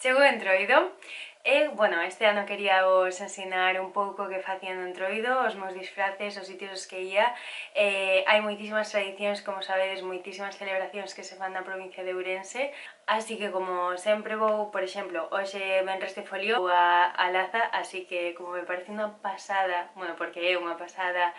Chegou o Entroido e, bueno, este ano quería vos ensinar un pouco que facía no Entroido, os meus disfraces, os sitios os que ia. Hai moitísimas tradicións, como sabedes, moitísimas celebracións que se fan na provincia de Ourense, así que como sempre vou, por exemplo, hoxe venres de folio a Laza, así que como me parece unha pasada, bueno, porque é unha pasada,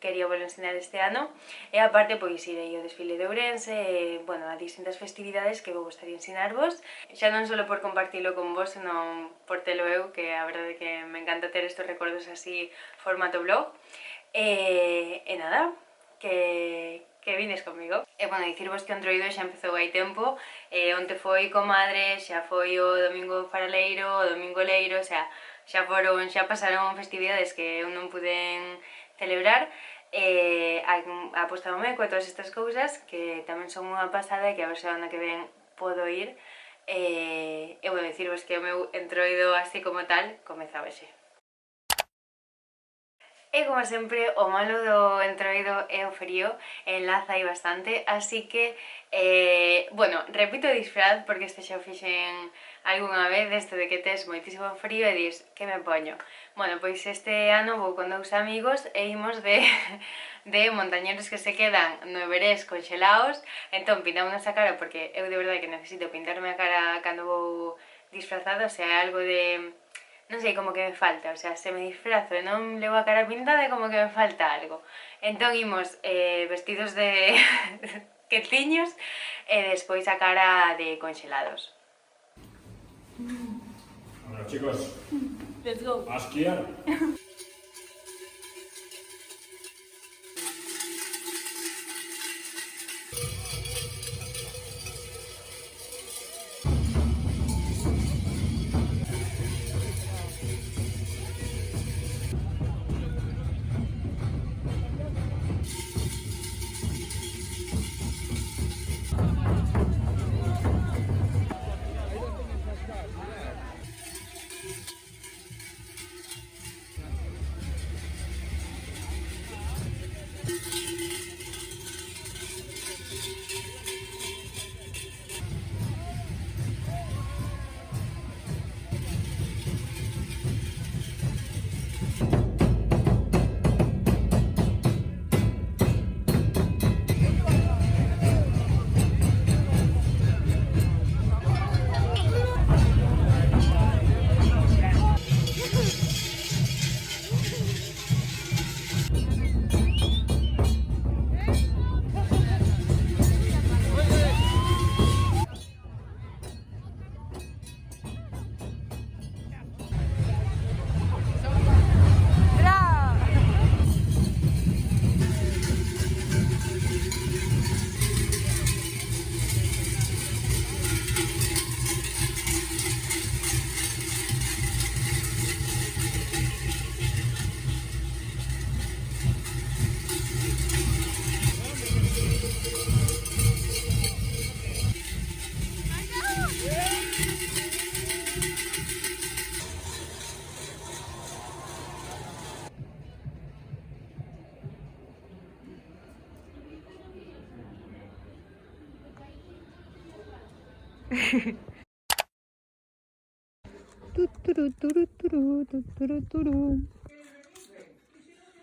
quería vos ensinar este ano, e aparte pois irei ao desfile de Ourense, bueno, a distintas festividades que me gustaría ensinarvos, xa non só por compartilo con vos, senón por telo eu, que a verdade é que me encanta ter estes recordos así formato blog. E nada, que vines comigo. E, bueno, dicirvos que o Entroido xa empezou hai tempo, onte foi comadre, xa foi o domingo faraleiro, o domingo leiro, o sea, xa pasaron festividades que eu non puden celebrar, apostame coa todas estas cousas que tamén son unha pasada e que a ver se ano que ven podo ir, e bueno, dicirvos que o meu Entroido así como tal comeza hoxe. E como sempre, o malo do Entroido é o frío, en Laza hai bastante, así que, bueno, repito o disfraz porque este xa o fixen algunha vez, este de que tes moitísimo frío e dis, que me poño? Bueno, pois este ano vou con 2 amigos e imos de montañeros que se quedan no Everest conxelaos, entón pintámonos a cara porque eu de verdade que necesito pintarme a cara cando vou disfrazada, o sea, algo de... non sei, como que me falta, o sea, se me disfrazo e non levo a cara pintada, como que me falta algo. Entón imos vestidos de queciños e despois a cara de conxelados. Bueno, chicos, Let's go. a esquiar.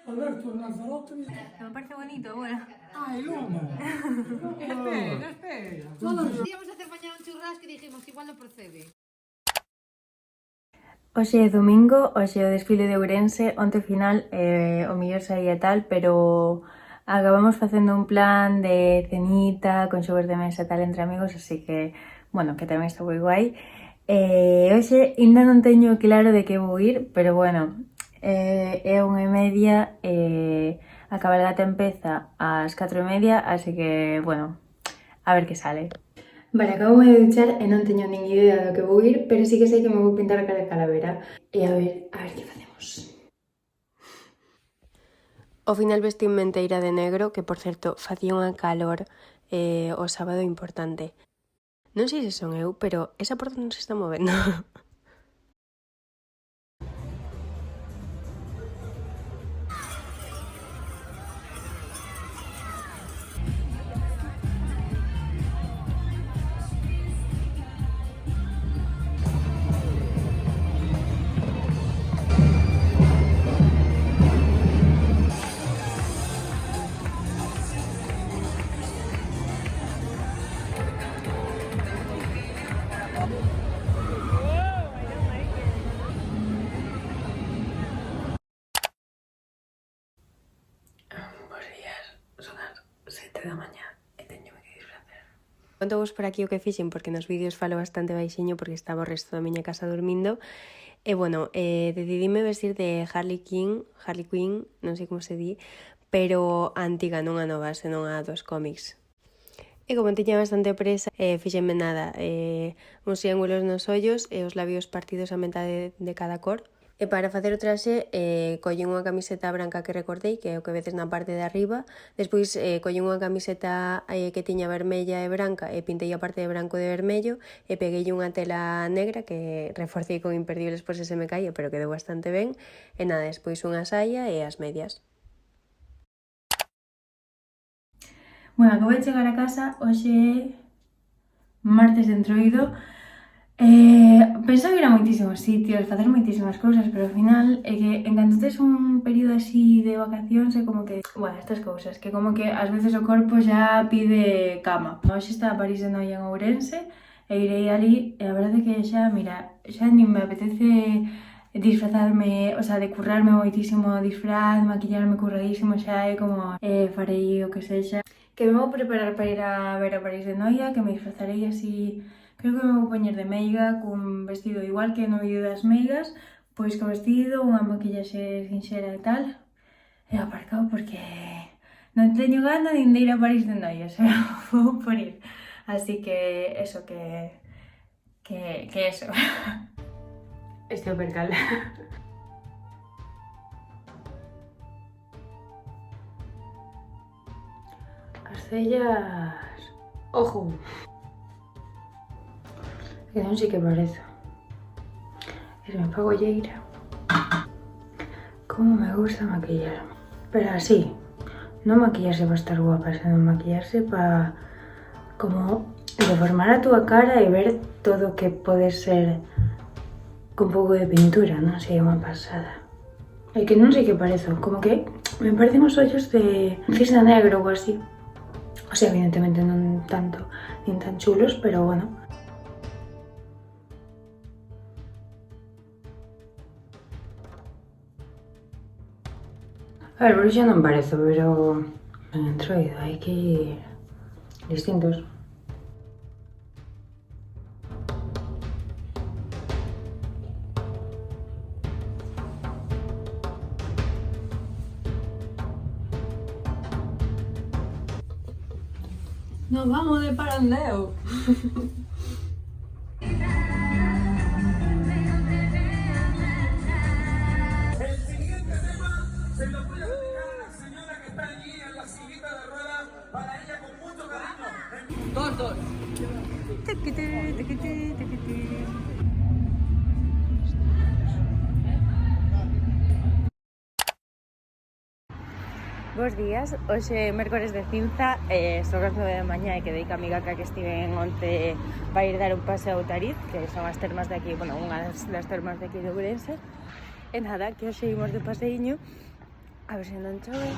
Alberto, Lanzarote. Me parece bonito, bueno. Ah, el humo. Espera, espera. Íbamos a hacer mañana un churrasco y dijimos, igual no procede. Hoxe é domingo, hoxe é o desfile de Ourense, onte final o mellor saía tal, pero acabamos facendo un plan de cenita, con xogos de mesa tal entre amigos, así que, bueno, que tamén está moi guai. Hoxe ainda non teño claro de que vou ir, pero bueno, é 1:30, a cabalgata empeza ás 4:30, así que, bueno, a ver que sale. Vale, acabo de duchar e non teño nin idea do que vou ir, pero sí que sei que me vou pintar a cara de calavera. E a ver que facemos. Ao final vestinme inteira de negro, que por certo facía unha calor o sábado importante. Non sei se son eu, pero esa porta non se está movendo. Conto vos por aquí o que fixen porque nos vídeos falo bastante baixiño porque estaba o resto da miña casa dormindo. E bueno, decidime vestir de Harley Quinn, non sei como se di, pero a antiga, non a nova, senón a dos cómics. E como tiña bastante presa, fixenme nada, uns triángulos nos ollos e os labios partidos a metade de cada cor. E para facer o traxe, collín unha camiseta branca que recordei, que é o que vedes na parte de arriba. Despois collín unha camiseta que tiña vermella e branca e pintei a parte de branco de vermello e peguei unha tela negra que reforcei con imperdibles por se me caía, pero quedou bastante ben. E nada, despois unha saia e as medias. Bueno, acabo de chegar a casa, hoxe martes de Entroido. Pensaba ir a moitísimos sitios, facer moitísimas cousas, pero ao final é que en canto tes un período así de vacacións é como que, bueno, estas cousas, que como que ás veces o corpo xa pide cama. Hoxe está a París de Noia en Ourense e irei ali e a verdade é que xa, mira, xa nin me apetece disfrazarme, o sea, de currarme moitísimo o disfraz, maquillarme curradísimo, xa é como farei o que sexa. Que me vou preparar para ir a ver a París de Noia, que me disfrazarei así. Creo que me vou poñer de meiga, cun vestido igual que no vídeo das meigas, pois co vestido, unha maquillaxe sinxela e tal. E aparcado porque non teño gana nin de ir a París de Noia, o sea, vou por ir. Así que eso, que eso. Este é o percal. As cellas... Ojo! Que non sei que parezo. Es me pago olleira. Como me gusta maquillarme. Pero así, non maquillarse para estar guapa, sino maquillarse para como deformar a túa cara e ver todo o que pode ser con pouco de pintura, non sei, é unha pasada. É que non sei que parezo, como que me parecen os ollos de cisne negro ou así. O sea, evidentemente non tanto, nin tan chulos, pero bueno. A ver, bruxa non parezo, pero en Entroido hai que ir distintos. Nos vamos de parandeo. Dos. Bos días, hoxe é mércores de cinza, son as 9 da mañá e quedei ca amiga que estiven onte para ir dar un paseo a Outariz, que son as termas de aquí, bueno, unhas das termas de aquí de Ourense. E nada, que hoxe imos de paseiño, a ver se non chove,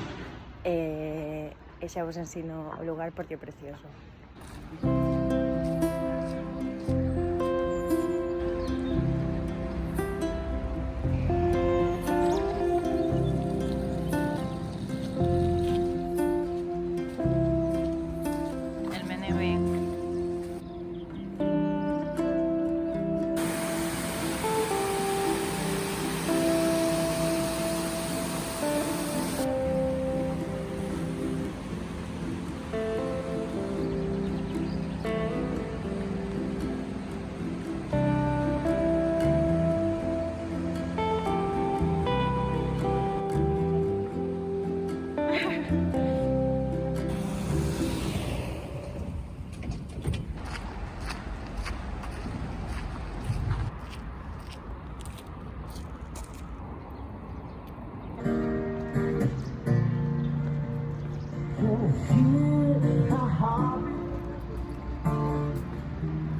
e xa vos ensino o lugar porque é precioso.